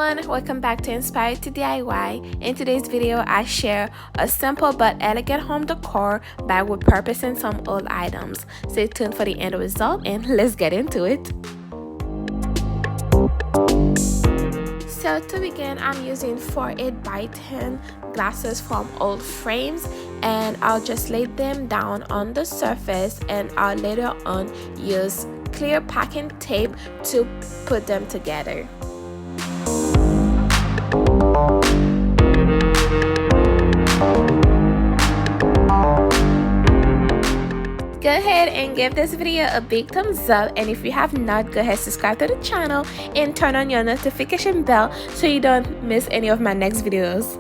everyone, welcome back to Inspired to DIY. In today's video, I share a simple but elegant home decor bag with purpose and some old items. Stay tuned for the end result and let's get into it. So to begin, I'm using 4 8x10 glasses from old frames, and I'll just lay them down on the surface, and I'll later on use clear packing tape to put them together. Go ahead and give this video a big thumbs up, and if you have not, go ahead subscribe to the channel and turn on your notification bell so you don't miss any of my next videos.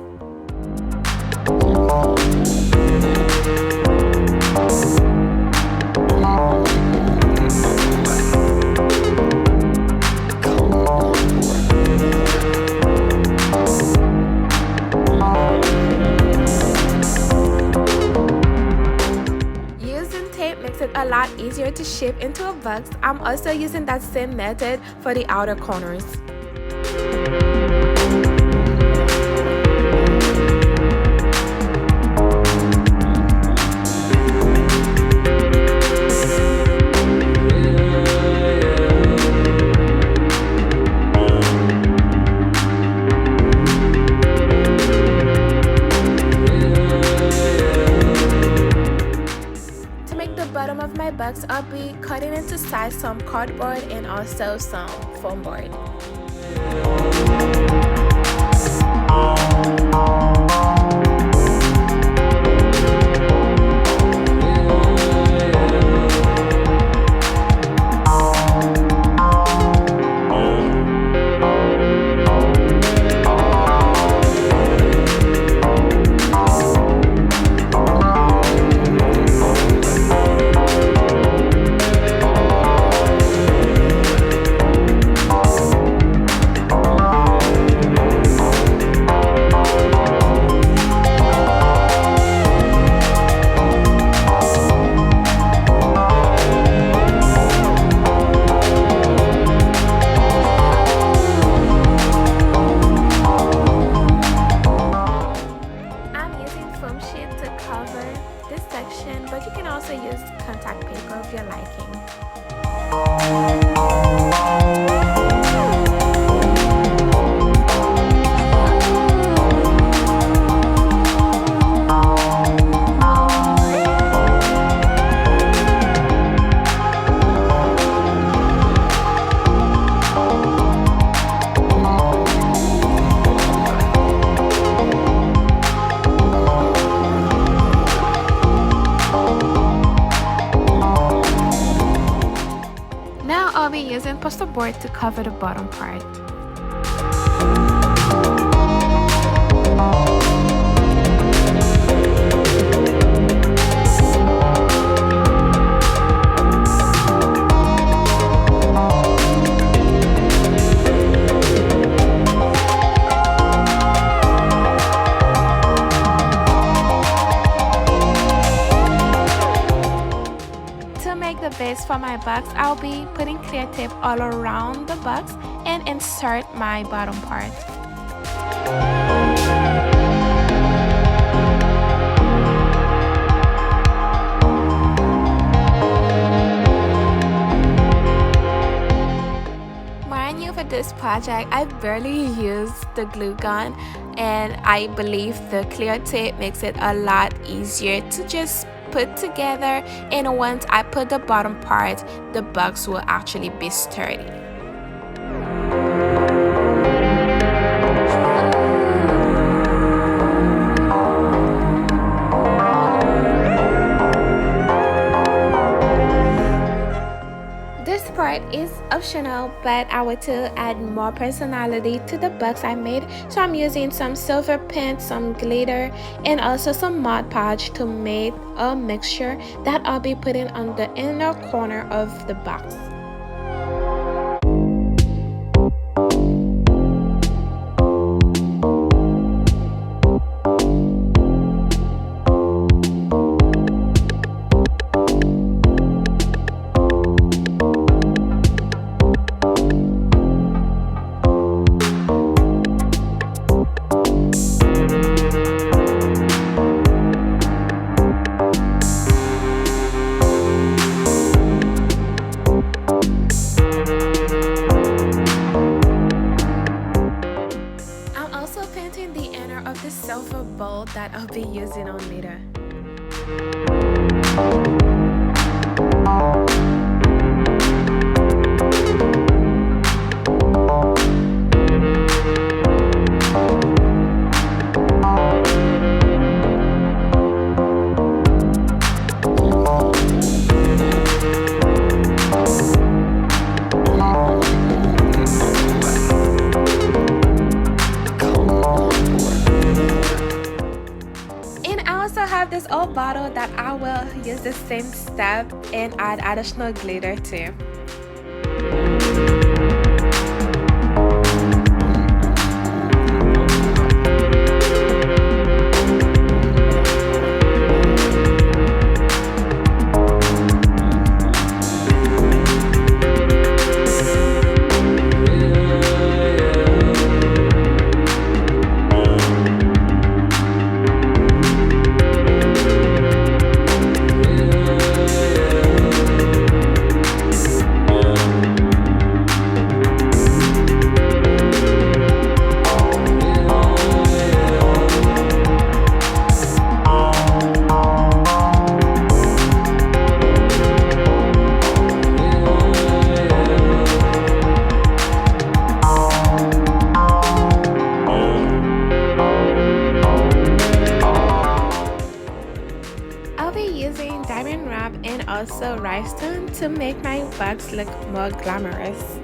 Makes it a lot easier to shape into a box. I'm also using that same method for the outer corners. Bottom of my box, I'll be cutting into size some cardboard and also some foam board. But you can also use contact paper of your liking. I'll be using poster board to cover the bottom part. The base for my box, I'll be putting clear tape all around the box and insert my bottom part. Mind you, for this project, I barely used the glue gun, and I believe the clear tape makes it a lot easier to just put together, and once I put the bottom part, the box will actually be sturdy. This part is optional, but I want to add more personality to the box I made, so I'm using some silver paint, some glitter, and also some Mod Podge to make a mixture that I'll be putting on the inner corner of the box. using on later. This old bottle that I will use the same step and add additional glitter to. Diamond wrap and also rhinestone to make my box look more glamorous.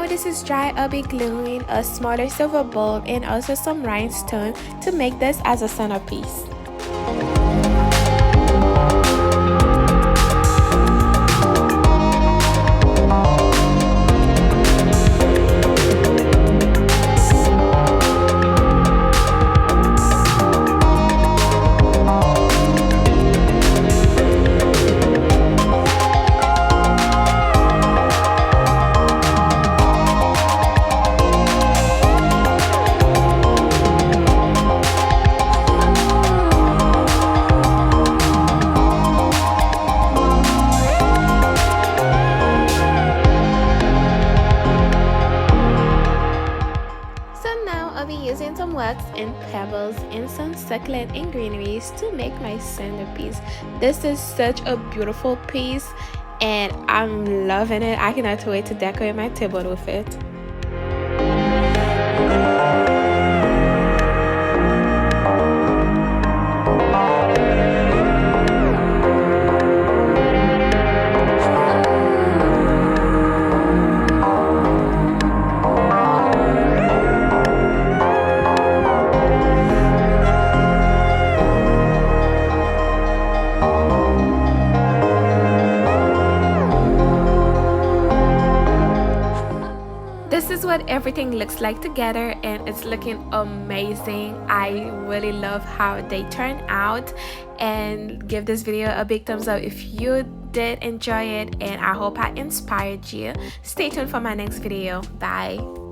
This is dry, I'll be gluing a smaller silver bulb and also some rhinestone to make this as a centerpiece. Using some wax and pebbles and some succulent and greeneries to make my centerpiece. This is such a beautiful piece and I'm loving it. I cannot wait to decorate my table with it. This is what everything looks like together and it's looking amazing. I really love how they turn out, and give this video a big thumbs up if you did enjoy it, and I hope I inspired you. Stay tuned for my next video. Bye.